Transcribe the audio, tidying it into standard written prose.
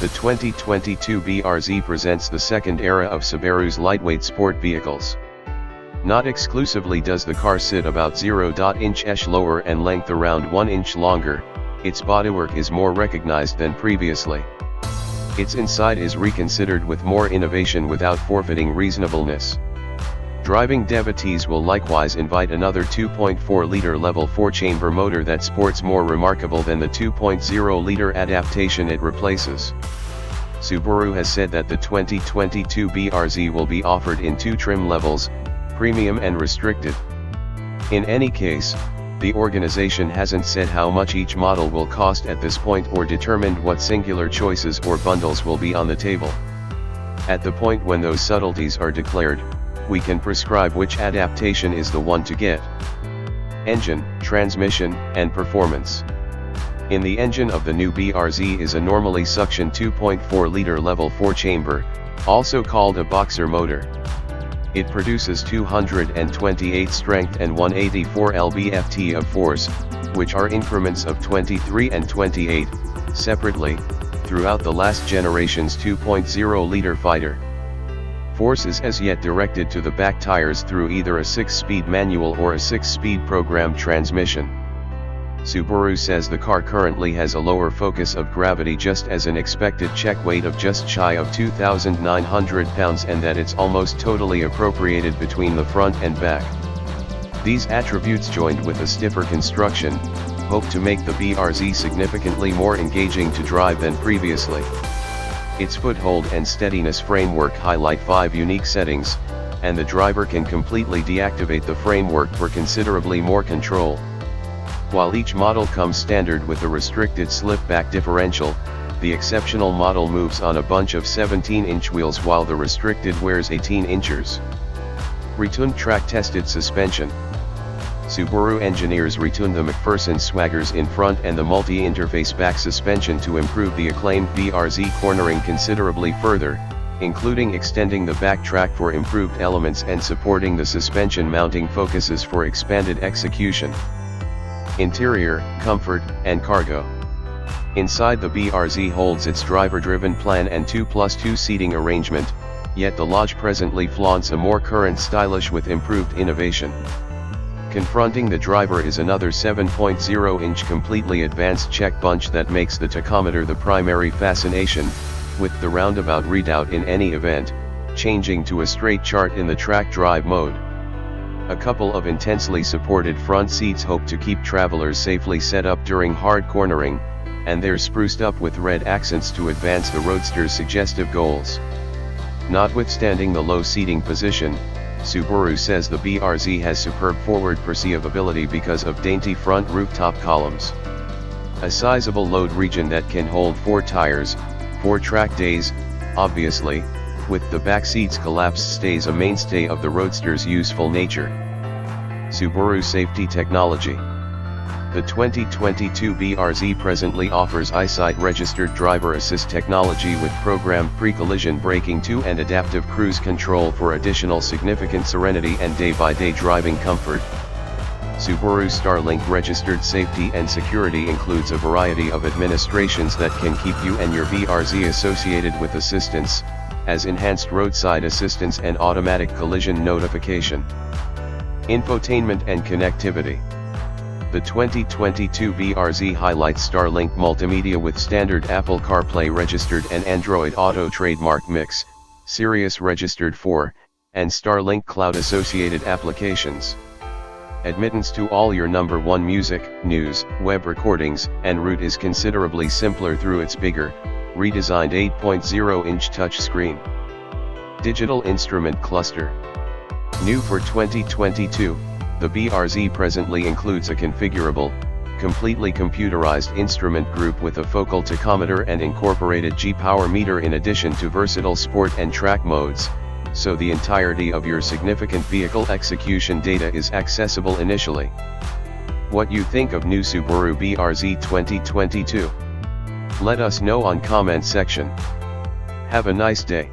The 2022 BRZ presents the second era of Subaru's lightweight sport vehicles. Not exclusively does the car sit about 0.1 lower and length around 1 inch longer, its bodywork is more recognized than previously. Its inside is reconsidered with more innovation without forfeiting reasonableness. Driving devotees will likewise invite another 2.4-liter level 4-chamber motor that sports more remarkable than the 2.0-liter adaptation it replaces. Subaru has said that the 2022 BRZ will be offered in two trim levels, premium and restricted. In any case, the organization hasn't said how much each model will cost at this point or determined what singular choices or bundles will be on the table. At the point when those subtleties are declared, we can prescribe which adaptation is the one to get. Engine, transmission, and performance. In the engine of the new BRZ is a normally suction 2.4-liter level 4-chamber, also called a boxer motor. It produces 228 strength and 184 lb-ft of force, which are increments of 23 and 28, separately, throughout the last generation's 2.0-liter fighter. Force is as yet directed to the back tires through either a 6-speed manual or a 6-speed programmed transmission. Subaru says the car currently has a lower focus of gravity just as an expected check weight of just shy of 2,900 pounds and that it's almost totally appropriated between the front and back. These attributes joined with a stiffer construction, hope to make the BRZ significantly more engaging to drive than previously. Its foothold and steadiness framework highlight 5 unique settings, and the driver can completely deactivate the framework for considerably more control. While each model comes standard with a restricted slip-back differential, the exceptional model moves on a bunch of 17-inch wheels while the restricted wears 18 inches. Retuned track-tested suspension. Subaru engineers retuned the McPherson Swaggers in front and the multi-interface back suspension to improve the acclaimed BRZ cornering considerably further, including extending the back track for improved elements and supporting the suspension mounting focuses for expanded execution. Interior, comfort, and cargo. Inside the BRZ holds its driver-driven plan and 2+2 seating arrangement, yet the Lodge presently flaunts a more current stylish with improved innovation. Confronting the driver is another 7.0-inch completely advanced check bunch that makes the tachometer the primary fascination, with the roundabout readout in any event, changing to a straight chart in the track drive mode. A couple of intensely supported front seats hope to keep travelers safely set up during hard cornering, and they're spruced up with red accents to advance the Roadster's suggestive goals. Notwithstanding the low seating position, Subaru says the BRZ has superb forward perceivability because of dainty front rooftop columns. A sizable load region that can hold 4 tires, 4 track days, obviously, with the back seats collapsed stays a mainstay of the Roadster's useful nature. Subaru safety technology. The 2022 BRZ presently offers EyeSight-registered driver assist technology with programmed pre-collision braking 2 and adaptive cruise control for additional significant serenity and day-by-day driving comfort. Subaru Starlink-registered safety and security includes a variety of administrations that can keep you and your BRZ associated with assistance, as enhanced roadside assistance and automatic collision notification. Infotainment and connectivity. The 2022 BRZ highlights Starlink multimedia with standard Apple CarPlay registered and Android Auto trademark mix, Sirius registered 4, and Starlink Cloud associated applications. Admittance to all your number 1 music, news, web recordings, and route is considerably simpler through its bigger, redesigned 8.0-inch touchscreen. Digital instrument cluster. New for 2022. The BRZ presently includes a configurable, completely computerized instrument group with a focal tachometer and incorporated G-power meter in addition to versatile sport and track modes, so the entirety of your significant vehicle execution data is accessible initially. What you think of new Subaru BRZ 2022? Let us know on comment section. Have a nice day.